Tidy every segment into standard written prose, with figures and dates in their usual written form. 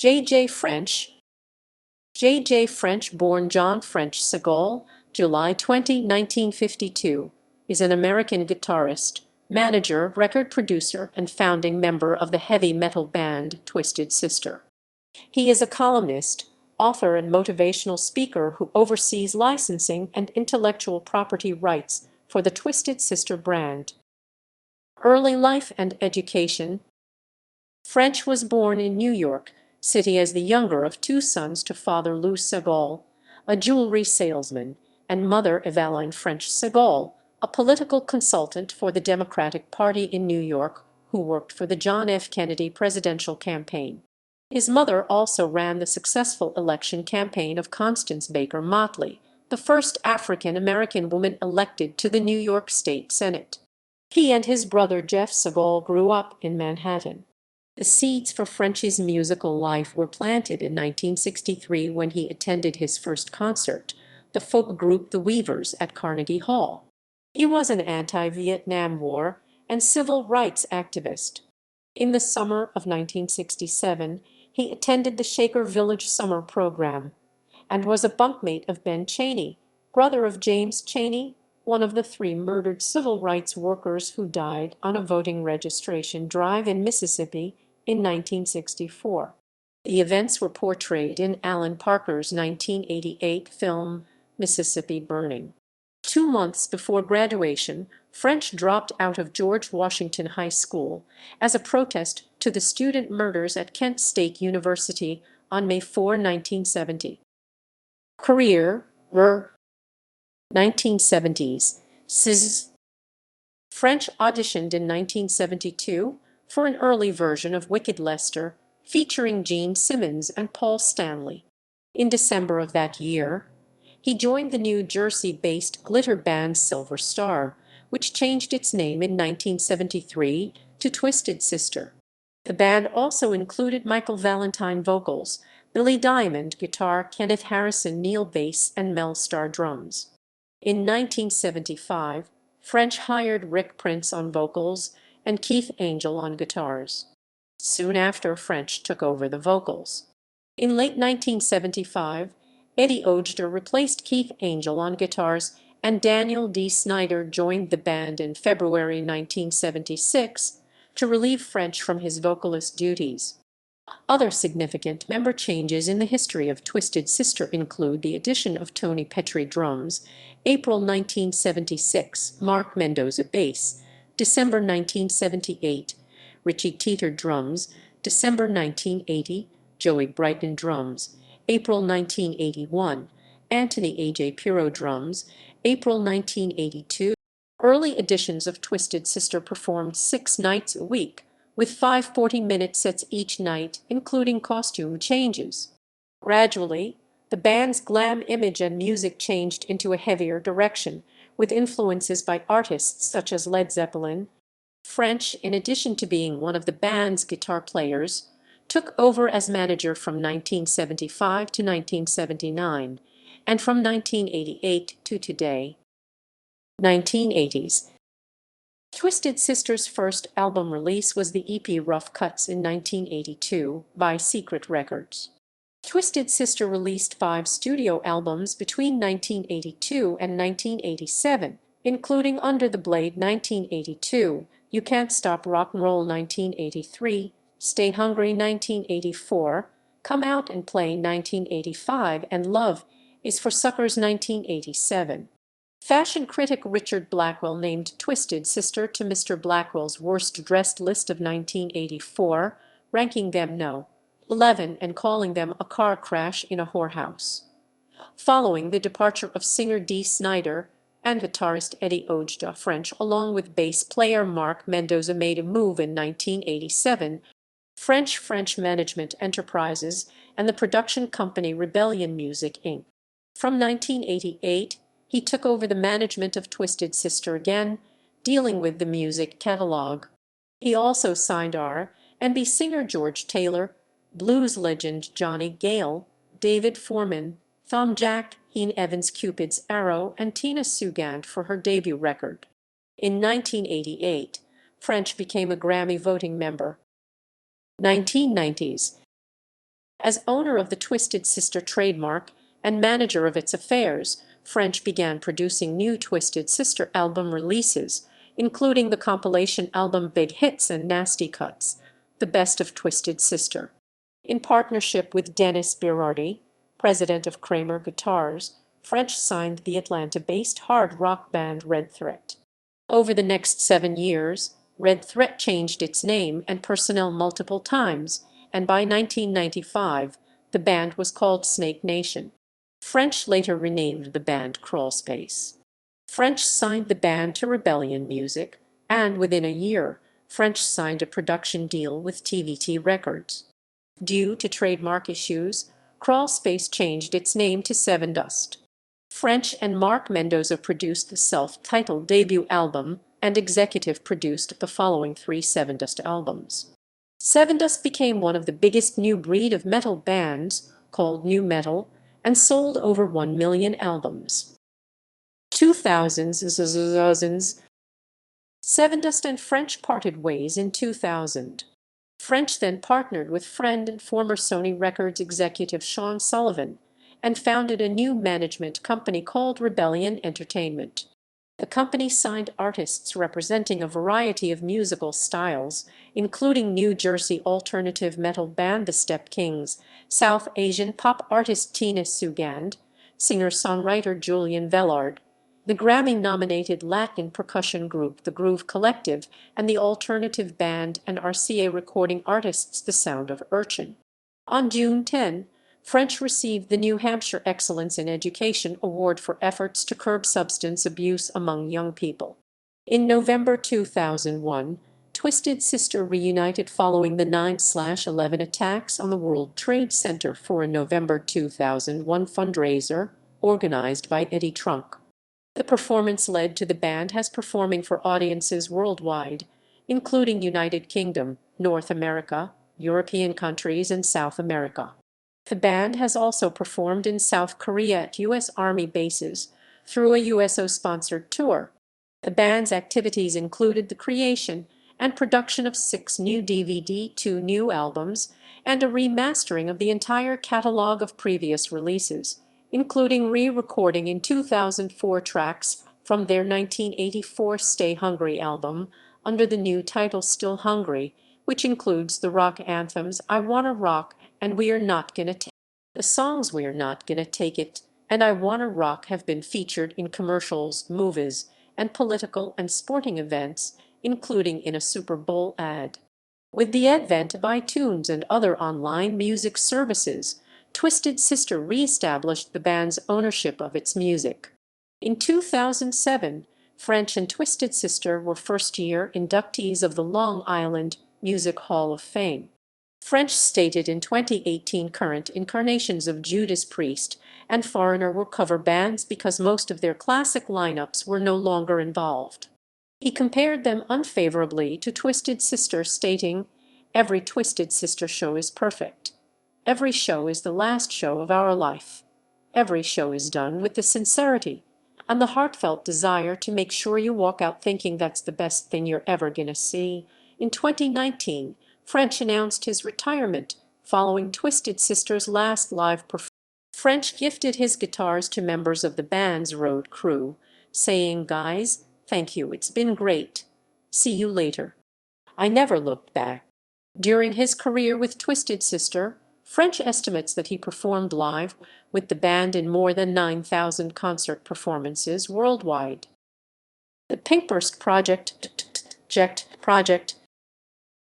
J. French. J. French, born John French Segall, July 20, 1952, is an American guitarist, manager, record producer, and founding member of the heavy metal band Twisted Sister. He is a columnist, author, and motivational speaker who oversees licensing and intellectual property rights for the Twisted Sister brand. Early life and education. French was born in New York City as the younger of two sons to father Lou Segall, a jewelry salesman, and mother Evaline French Segall, a political consultant for the Democratic Party in New York who worked for the John F. Kennedy presidential campaign. His mother also ran the successful election campaign of Constance Baker Motley, the first African-American woman elected to the New York State Senate. He and his brother Jeff Segall grew up in Manhattan. The seeds for French's musical life were planted in 1963 when he attended his first concert, the folk group The Weavers at Carnegie Hall. He was an anti-Vietnam War and civil rights activist. In the summer of 1967, he attended the Shaker Village summer program and was a bunkmate of Ben Chaney, brother of James Chaney, one of the three murdered civil rights workers who died on a voting registration drive in Mississippi in 1964. The events were portrayed in Alan Parker's 1988 film, Mississippi Burning. 2 months before graduation, French dropped out of George Washington High School as a protest to the student murders at Kent State University on May 4, 1970. Career. 1970s. French auditioned in 1972 for an early version of Wicked Lester, featuring Gene Simmons and Paul Stanley. In December of that year, he joined the New Jersey-based glitter band Silver Star, which changed its name in 1973 to Twisted Sister. The band also included Michael Valentine vocals, Billy Diamond guitar, Kenneth Harrison Neil bass, and Mel Starr drums. In 1975, French hired Rick Prince on vocals and Keith Angel on guitars. Soon after, French took over the vocals. In late 1975, Eddie Ogder replaced Keith Angel on guitars, and Daniel D. Snyder joined the band in February 1976 to relieve French from his vocalist duties. Other significant member changes in the history of Twisted Sister include the addition of Tony Petrie drums, April 1976, Mark Mendoza bass, December 1978, Richie Teeter drums, December 1980, Joey Brighton drums, April 1981, Anthony A.J. Pirro drums, April 1982. Early editions of Twisted Sister performed 6 nights a week, with 5 40-minute sets each night, including costume changes. Gradually, the band's glam image and music changed into a heavier direction, with influences by artists such as Led Zeppelin. French, in addition to being one of the band's guitar players, took over as manager from 1975 to 1979, and from 1988 to today. 1980s. Twisted Sister's first album release was the EP Rough Cuts in 1982 by Secret Records. Twisted Sister released 5 studio albums between 1982 and 1987, including Under the Blade 1982, You Can't Stop Rock 'n' Roll 1983, Stay Hungry 1984, Come Out and Play 1985, and Love Is for Suckers 1987. Fashion critic Richard Blackwell named Twisted Sister to Mr. Blackwell's Worst Dressed list of 1984, ranking them No. 11 and calling them a car crash in a whorehouse. Following the departure of singer Dee Snider and guitarist Eddie Ogder, French, along with bass player Mark Mendoza, made a move in 1987. French Management Enterprises and the production company Rebellion Music, Inc. From 1988, he took over the management of Twisted Sister again, dealing with the music catalog. He also signed R&B singer George Taylor, blues legend Johnny Gale, David Foreman, Thom Jack, Heen Evans, Cupid's Arrow, and Tina Sugant for her debut record. In 1988, French became a Grammy voting member. 1990s. As owner of the Twisted Sister trademark and manager of its affairs, French began producing new Twisted Sister album releases, including the compilation album Big Hits and Nasty Cuts, The Best of Twisted Sister. In partnership with Dennis Berardi, president of Kramer Guitars, French signed the Atlanta-based hard rock band Red Threat. Over the next 7 years, Red Threat changed its name and personnel multiple times, and by 1995, the band was called Snake Nation. French later renamed the band Crawlspace. French signed the band to Rebellion Music, and within a year, French signed a production deal with TVT Records. Due to trademark issues, Crawlspace changed its name to Sevendust. French and Mark Mendoza produced the self-titled debut album and executive produced the following 3 Sevendust albums. Sevendust became one of the biggest new breed of metal bands, called nu metal, and sold over 1 million albums. 2000s. Sevendust and French parted ways in 2000. French then partnered with friend and former Sony Records executive Sean Sullivan and founded a new management company called Rebellion Entertainment. The company signed artists representing a variety of musical styles, including New Jersey alternative metal band The Step Kings, South Asian pop artist Tina Sugand, singer-songwriter Julian Vellard, the Grammy-nominated Latin percussion group The Groove Collective, and the alternative band and RCA recording artists The Sound of Urchin. On June 10, French received the New Hampshire Excellence in Education Award for efforts to curb substance abuse among young people. In November 2001, Twisted Sister reunited following the 9/11 attacks on the World Trade Center for a November 2001 fundraiser organized by Eddie Trunk. The performance led to the band has performing for audiences worldwide, including United Kingdom, North America, European countries, and South America. The band has also performed in South Korea at U.S. Army bases through a USO-sponsored tour. The band's activities included the creation and production of 6 new DVD, 2 new albums, and a remastering of the entire catalog of previous releases, including re-recording in 2004 tracks from their 1984 Stay Hungry album under the new title Still Hungry, which includes the rock anthems I Wanna Rock and We're Not Gonna Take It. The songs We're Not Gonna Take It and I Wanna Rock have been featured in commercials, movies, and political and sporting events, including in a Super Bowl ad. With the advent of iTunes and other online music services, Twisted Sister re-established the band's ownership of its music. In 2007, French and Twisted Sister were first-year inductees of the Long Island Music Hall of Fame. French stated in 2018 current incarnations of Judas Priest and Foreigner were cover bands because most of their classic lineups were no longer involved. He compared them unfavorably to Twisted Sister, stating, "Every Twisted Sister show is perfect. Every show is the last show of our life. Every show is done with the sincerity and the heartfelt desire to make sure you walk out thinking that's the best thing you're ever gonna see." In 2019, French announced his retirement following Twisted Sister's last live performance. French gifted his guitars to members of the band's road crew, saying, "Guys, thank you, it's been great. See you later." I never looked back. During his career with Twisted Sister, French estimates that he performed live with the band in more than 9,000 concert performances worldwide. The Pinkburst Project.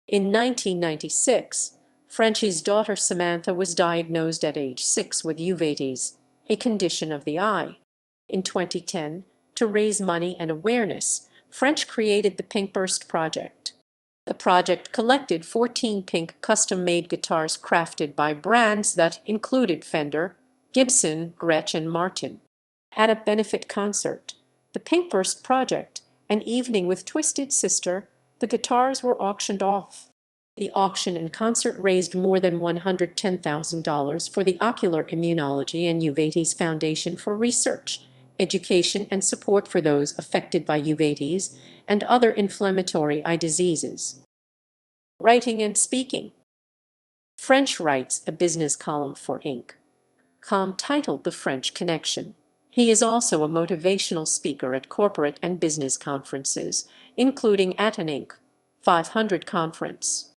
In 1996, Frenchie's daughter Samantha was diagnosed at age 6 with uveitis, a condition of the eye. In 2010, to raise money and awareness, French created the Pinkburst Project. The project collected 14 pink custom-made guitars crafted by brands that included Fender, Gibson, Gretsch, and Martin. At a benefit concert, the Pinkburst Project, An Evening with Twisted Sister, the guitars were auctioned off. The auction and concert raised more than $110,000 for the Ocular Immunology and Uveitis Foundation for research, education, and support for those affected by uveitis and other inflammatory eye diseases. Writing and speaking. French writes a business column for Inc.com titled The French Connection. He is also a motivational speaker at corporate and business conferences, including at an Inc. 500 conference.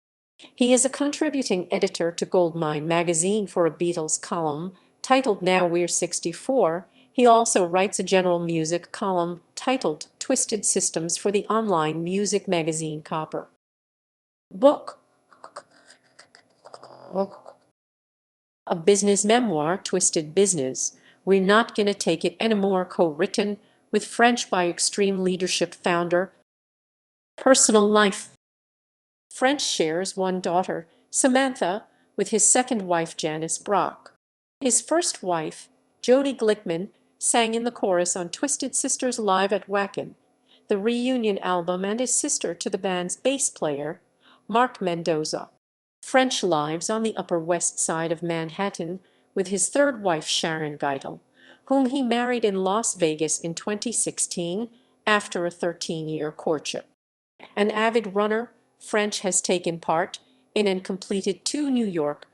He is a contributing editor to Goldmine magazine for a Beatles column titled Now We're 64. He also writes a general music column titled Twisted Systems for the online music magazine Copper. Book. A business memoir, Twisted Business. We're Not Gonna Take It Anymore, co-written with French by Extreme Leadership founder. Personal life. French shares one daughter, Samantha, with his second wife Janice Brock. His first wife, Jody Glickman, sang in the chorus on Twisted Sisters Live at Wacken, the reunion album, and is sister to the band's bass player, Mark Mendoza. French lives on the Upper West Side of Manhattan with his third wife Sharon Geitel, whom he married in Las Vegas in 2016 after a 13-year courtship. An avid runner, French has taken part in and completed 2 New York